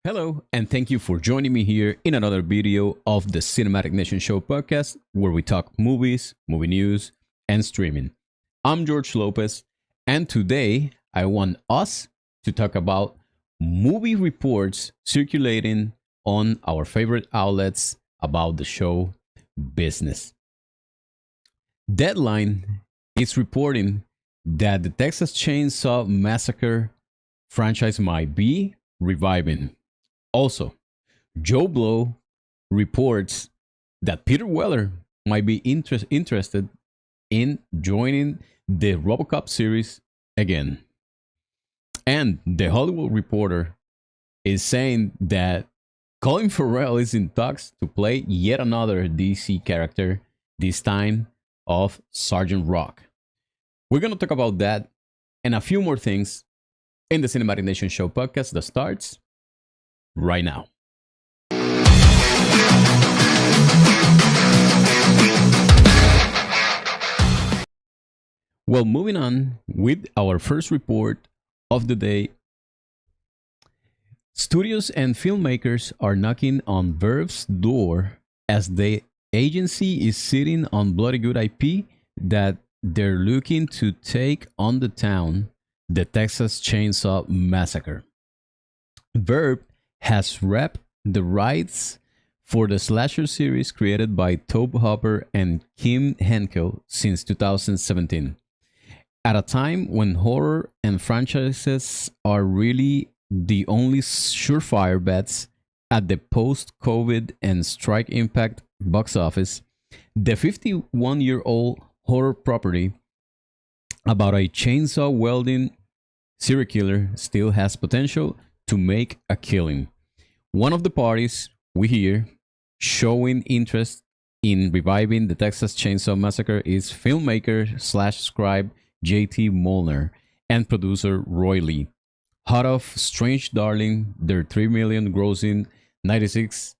Hello, and thank you for joining me here in another video of the Cinematic Nation Show podcast, where we talk movies, movie news, and streaming. I'm George Lopez, and today I want us to talk about movie reports circulating on our favorite outlets about the show business. Deadline is reporting that the Texas Chainsaw Massacre franchise might be reviving. Also, Joe Blow reports that Peter Weller might be interested in joining the Robocop series again. And the Hollywood Reporter is saying that Colin Farrell is in talks to play yet another DC character, this time of Sergeant Rock. We're going to talk about that and a few more things in the Cinematic Nation Show podcast that starts right now. Well, moving on with our first report of the day. Studios and filmmakers are knocking on Verve's door as the agency is sitting on bloody good IP that they're looking to take on the town, the Texas Chainsaw Massacre. Verve has rep the rights for the slasher series created by Tobe Hooper and Kim Henkel since 2017. At a time when horror and franchises are really the only surefire bets at the post-COVID and strike impact box office, the 51-year-old horror property about a chainsaw wielding serial killer still has potential to make a killing. One of the parties we hear showing interest in reviving the Texas Chainsaw Massacre is filmmaker slash scribe J.T. Molnar and producer Roy Lee, hot off Strange Darling, their $3 million grossing 96%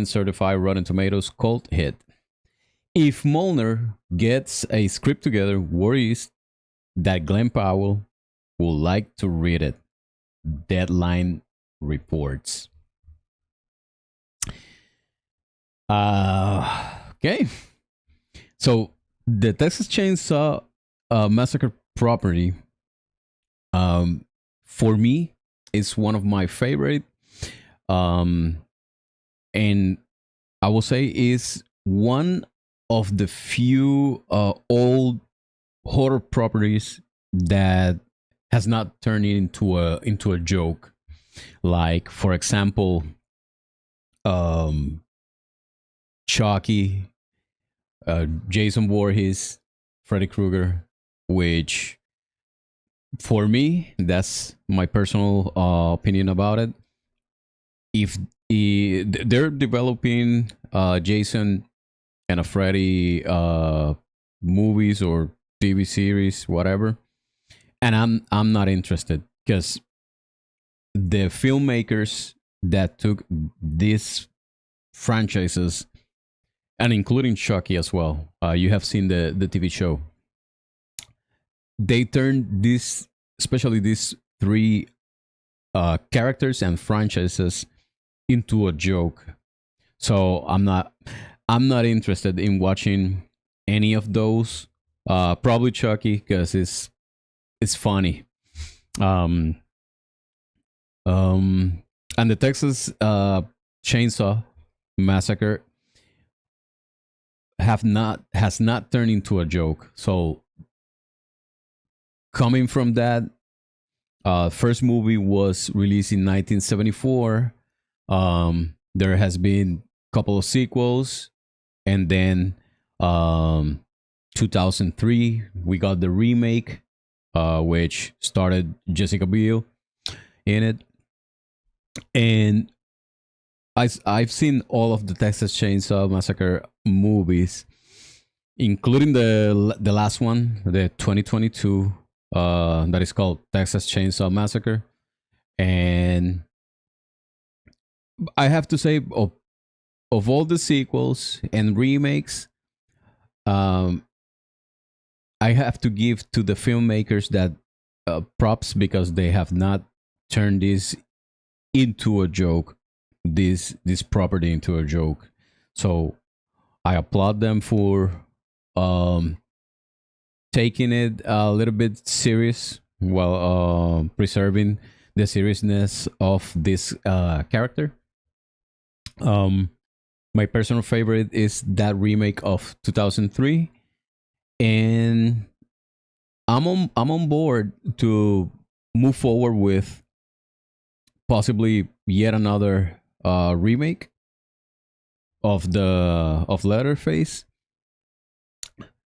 certified Rotten Tomatoes cult hit. If Molnar gets a script together, worries that Glenn Powell will like to read it. Deadline reports. Okay. So the Texas Chainsaw Massacre property, for me, is one of my favorite, and I will say is one of the few old horror properties that has not turned into a joke. Like, for example, Chucky, Jason Voorhees, Freddy Krueger, which for me, that's my personal opinion about it. If they're developing Jason and a Freddy movies or TV series, whatever, and I'm not interested because the filmmakers that took these franchises, and including Chucky as well, you have seen the TV show. They turned this, especially these three characters and franchises, into a joke. So I'm not interested in watching any of those. Probably Chucky because it's funny. Um, and the Texas Chainsaw Massacre has not turned into a joke. So coming from that, first movie was released in 1974. There has been a couple of sequels, and then 2003 we got the remake, which started Jessica Biel in it, and I've seen all of the Texas Chainsaw Massacre movies, including the last one, the 2022, that is called Texas Chainsaw Massacre. And I have to say, of all the sequels and remakes, um, I have to give to the filmmakers that props because they have not turned this into a joke, this property into a joke. So I applaud them for um, taking it a little bit serious while preserving the seriousness of this character. Um, my personal favorite is that remake of 2003, and I'm on board to move forward with possibly yet another remake of Leatherface.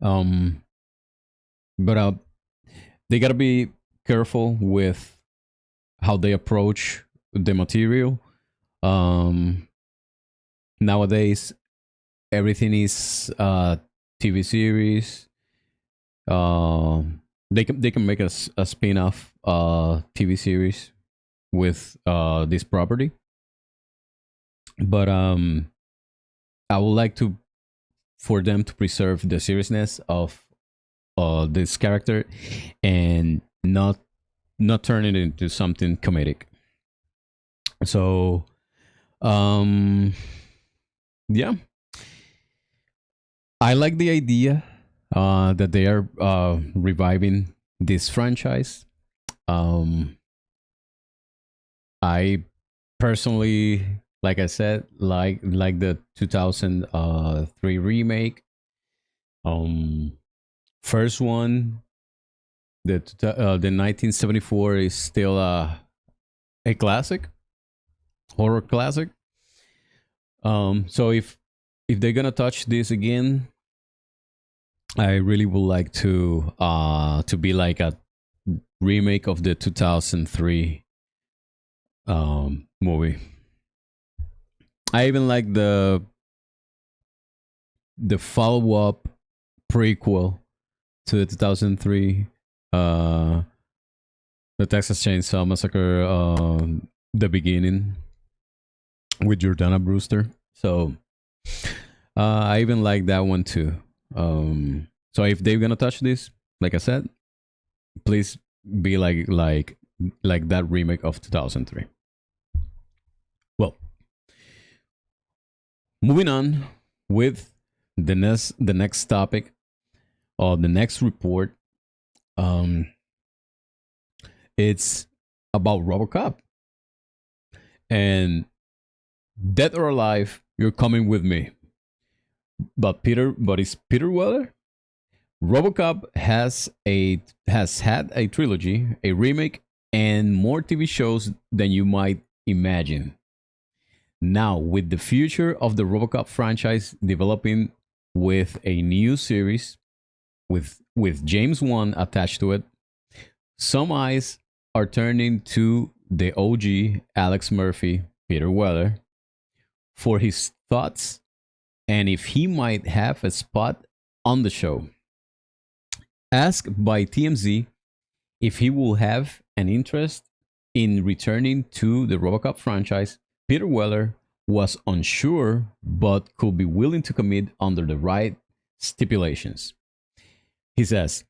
Um, but they gotta be careful with how they approach the material. Um, nowadays, everything is TV series. They can make a spin-off TV series with this property, but I would like to for them to preserve the seriousness of this character and not turn it into something comedic. So um yeah, I like the idea that they are reviving this franchise. um I personally, like I said, like the 2003 remake. um First one, the 1974, is still a classic, horror classic. So if they're gonna touch this again, I really would like to be like a remake of the 2003 movie. I even like the follow up prequel to the 2003, uh the Texas Chainsaw Massacre, the beginning with Jordana Brewster. So I even like that one too. So if they're gonna touch this, like I said, please be like that remake of 2003. Well, moving on with the next topic or the next report. Um, it's about RoboCop and Dead or Alive. You're coming with me, but is Peter Weller? RoboCop has had a trilogy, a remake, and more TV shows than you might imagine. Now, with the future of the RoboCop franchise developing with a new series with James Wan attached to it, some eyes are turning to the OG Alex Murphy, Peter Weller, for his thoughts and if he might have a spot on the show. Asked by TMZ if he will have an interest in returning to the Robocop franchise, Peter Weller was unsure but could be willing to commit under the right stipulations. He says,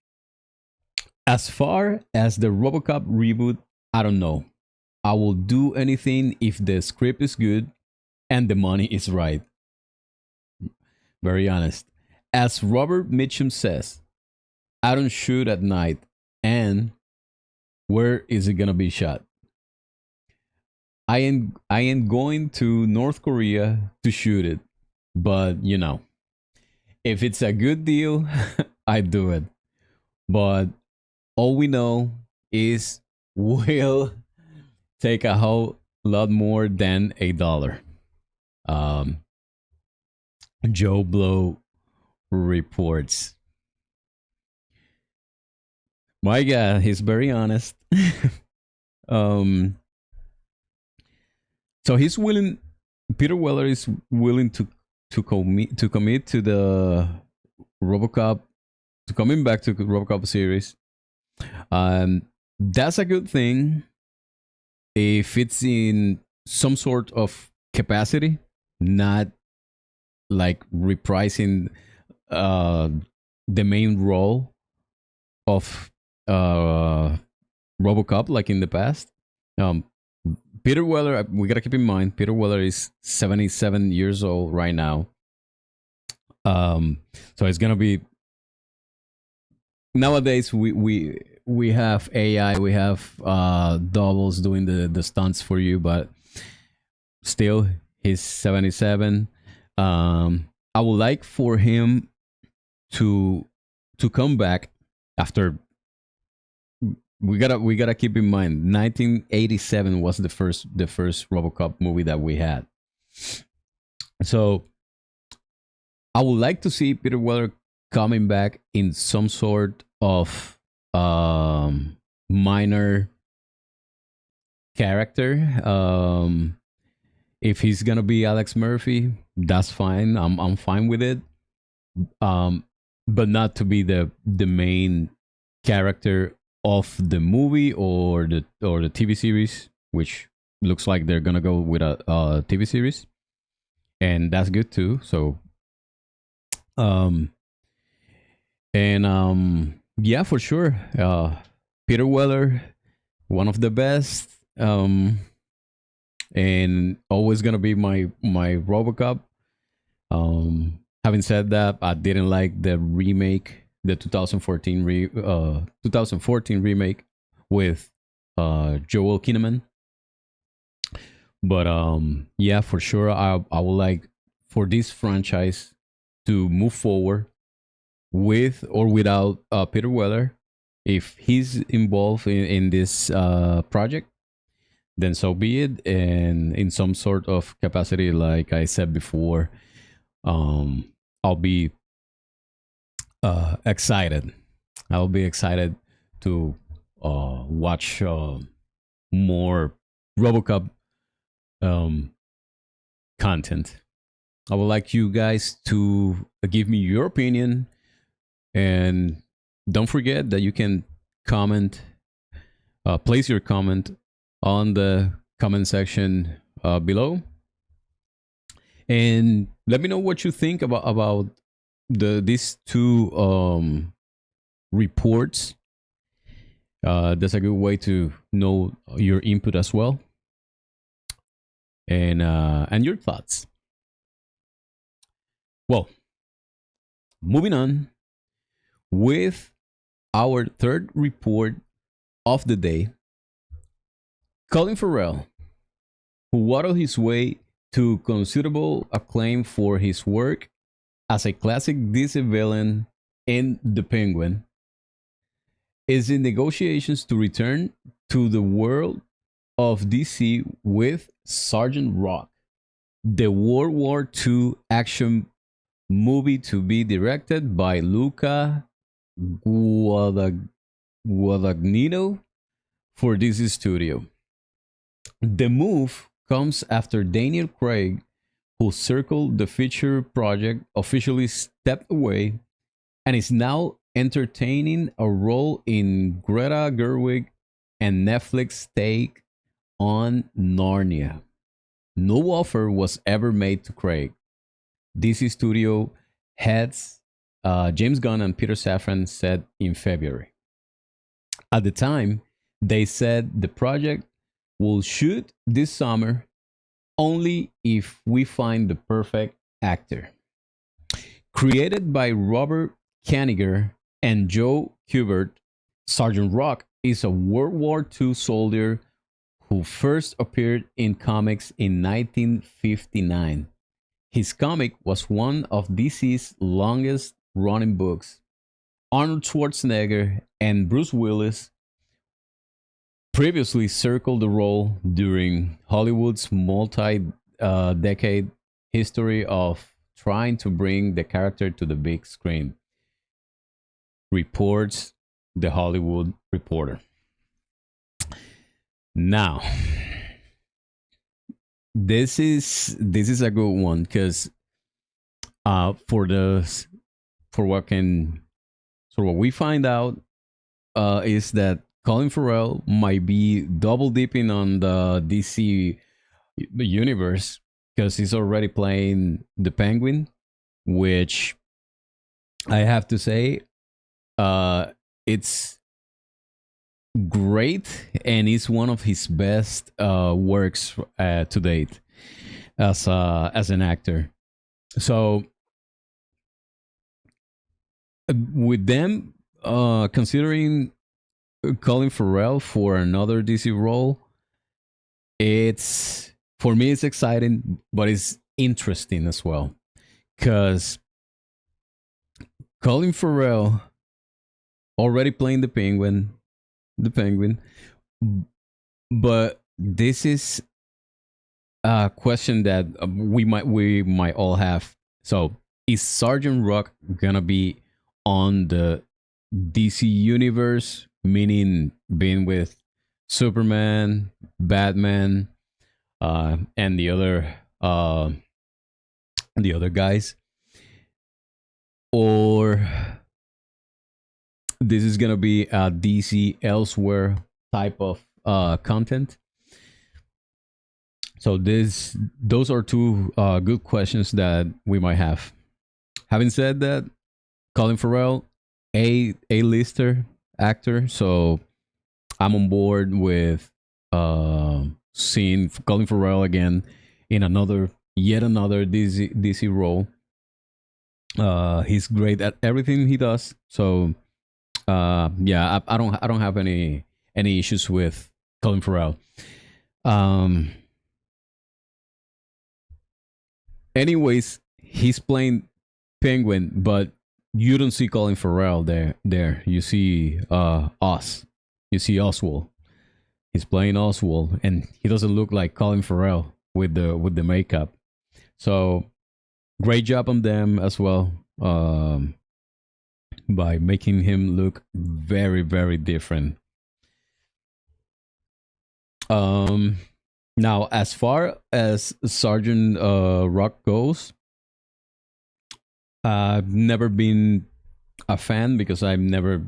as far as the Robocop reboot, I don't know. I will do anything if the script is good and the money is right. Very honest. As Robert Mitchum says, I don't shoot at night. And where is it gonna be shot? I ain't going to North Korea to shoot it. But if it's a good deal, I do it. But all we know is we'll take a whole lot more than $1. Um, Joe Blow reports. My God, he's very honest. um, so he's willing. Peter Weller is willing to commit to the RoboCop, to coming back to the RoboCop series. That's a good thing if it's in some sort of capacity, not like reprising uh, the main role of RoboCop like in the past. Um, Peter Weller, we gotta keep in mind, Peter Weller is 77 years old right now. Um, so it's gonna be nowadays. We have AI, we have doubles doing the stunts for you, but still, he's 77. I would like for him to come back after. We gotta keep in mind 1987 was the first RoboCop movie that we had. So I would like to see Peter Weller coming back in some sort of minor character. If he's gonna be Alex Murphy, that's fine. I'm fine with it. Um, but not to be the main character of the movie or the TV series, which looks like they're gonna go with a TV series, and that's good too. So um and yeah, for sure, Peter Weller, one of the best, and always gonna be my RoboCop. Having said that, I didn't like the remake, the 2014 remake with Joel Kinnaman. But yeah, for sure, I would like for this franchise to move forward with or without Peter Weller. If he's involved in this project, then so be it. And in some sort of capacity, like I said before, I'll be excited. I'll be excited to watch more RoboCop um, content. I would like you guys to give me your opinion, and don't forget that you can comment, place your comment on the comment section below, and let me know what you think about these two reports. That's a good way to know your input as well, and your thoughts. Well, moving on with our third report of the day. Colin Farrell, who waddled his way to considerable acclaim for his work as a classic DC villain in The Penguin, is in negotiations to return to the world of DC with Sergeant Rock, the World War II action movie to be directed by Luca Guadagnino for DC Studio. The move comes after Daniel Craig, who circled the feature project, officially stepped away and is now entertaining a role in Greta Gerwig and Netflix take on Narnia. No offer was ever made to Craig. DC Studio heads James Gunn and Peter Safran said in February. At the time, they said the project will shoot this summer only if we find the perfect actor. Created by Robert Kanigher and Joe Kubert, Sergeant Rock is a World War II soldier who first appeared in comics in 1959. His comic was one of DC's longest running books. Arnold Schwarzenegger and Bruce Willis previously circled the role during Hollywood's multi-decade history of trying to bring the character to the big screen, reports The Hollywood Reporter. Now, this is a good one because for what we find out is that Colin Farrell might be double dipping on the DC universe because he's already playing the Penguin, which I have to say, it's great, and it's one of his best works to date as an actor. So with them considering Colin Farrell for another DC role, it's for me it's exciting, but it's interesting as well because Colin Farrell already playing the Penguin, but this is a question that we might all have. So, is Sergeant Rock gonna be on the DC universe, meaning being with Superman, Batman, and the other guys, or this is gonna be a DC elsewhere type of content? So this those are two good questions that we might have. Having said that, Colin Farrell, a lister actor, so I'm on board with seeing Colin Farrell again in another yet another DC role. He's great at everything he does. So yeah, I don't have any issues with Colin Farrell. Um, anyways, he's playing Penguin, but you don't see Colin Farrell there. There, you see Oz. You see Oswald. He's playing Oswald, and he doesn't look like Colin Farrell with the makeup. So great job on them as well, by making him look very different. Um, Now, as far as Sergeant Rock goes, I've never been a fan because I've never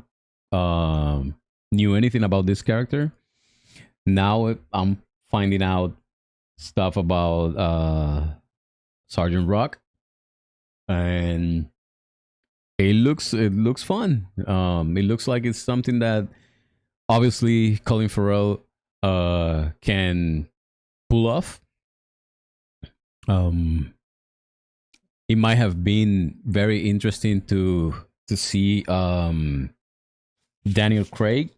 knew anything about this character. Now I'm finding out stuff about Sergeant Rock, and it looks fun. It looks like it's something that obviously Colin Farrell can pull off. Um, it might have been very interesting to see Daniel Craig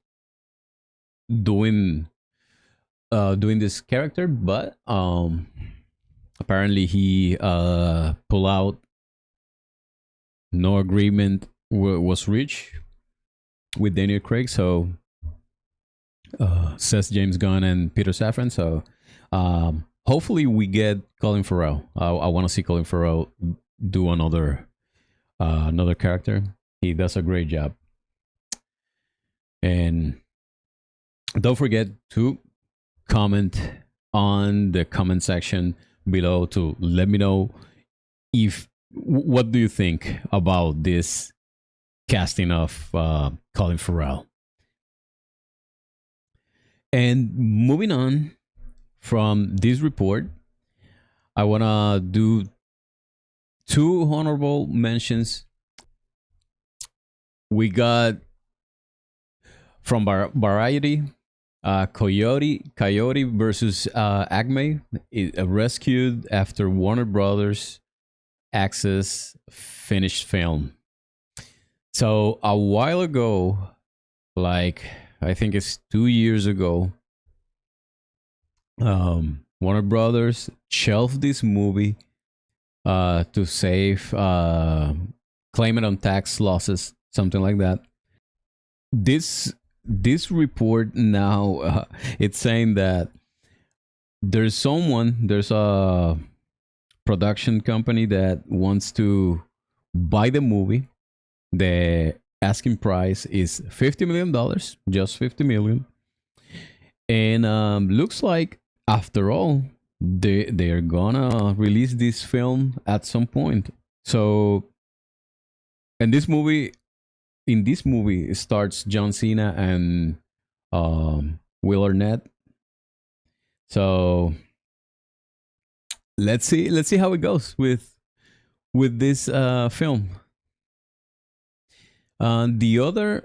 doing doing this character, but apparently he pull out. No agreement was reached with Daniel Craig, so says James Gunn and Peter Safran. So hopefully we get Colin Farrell. I want to see Colin Farrell do another character. He does a great job. And don't forget to comment on the comment section below to let me know if what do you think about this casting of Colin Farrell. And moving on from this report, I want to do two honorable mentions. We got from Variety, Coyote versus Acme, rescued after Warner Brothers Access finished film. So a while ago, like I think it's 2 years ago, Warner Brothers shelved this movie to save claim it on tax losses, something like that. This report now it's saying that there's a production company that wants to buy the movie. The asking price is $50 million, just 50 million, and looks like after all they're gonna release this film at some point. So, and this movie starts John Cena and Will Arnett. So let's see how it goes with this film. The other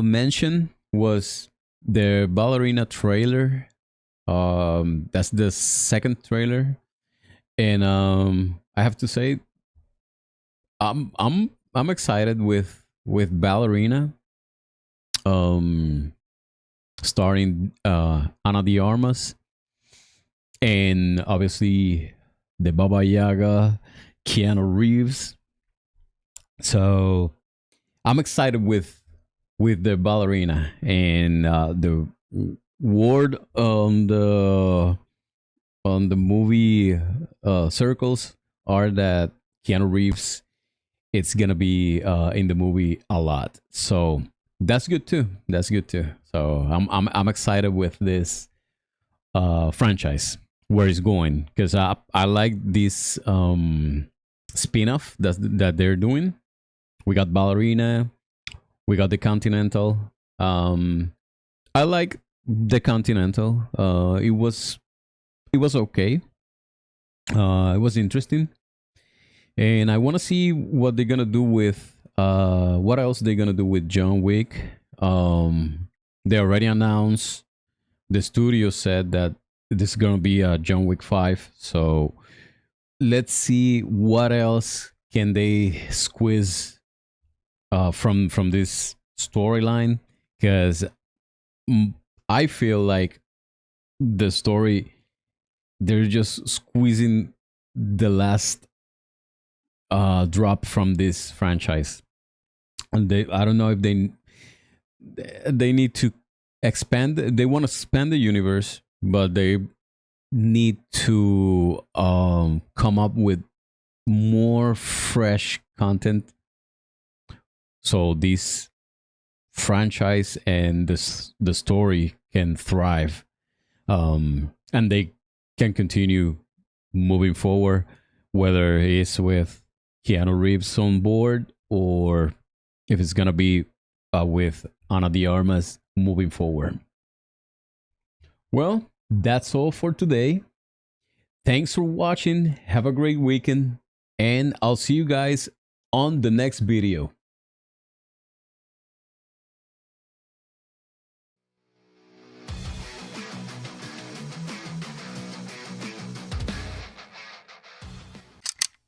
mention was the ballerina trailer. That's the second trailer, and I have to say, I'm excited with ballerina. Um, Starring Ana de Armas, and obviously the Baba Yaga, Keanu Reeves. So I'm excited with the ballerina, and the word on the movie circles are that Keanu Reeves it's gonna be in the movie a lot. So that's good too. That's good too. So I'm excited with this franchise where it's going because I like this spin-off that they're doing. We got ballerina, we got the Continental. Um, I like the Continental. It was okay. It was interesting, and I want to see what they're gonna do with what else they're gonna do with John Wick. They already announced the studio said that this is gonna be John Wick 5. So let's see what else can they squeeze from this storyline because I feel like the story they're just squeezing the last drop from this franchise, and they I don't know if they need to expand. They want to expand the universe, but they need to come up with more fresh content so this franchise and the story can thrive, and they can continue moving forward, whether it's with Keanu Reeves on board or if it's gonna be with Ana de Armas moving forward. Well, that's all for today. Thanks for watching. Have a great weekend, and I'll see you guys on the next video.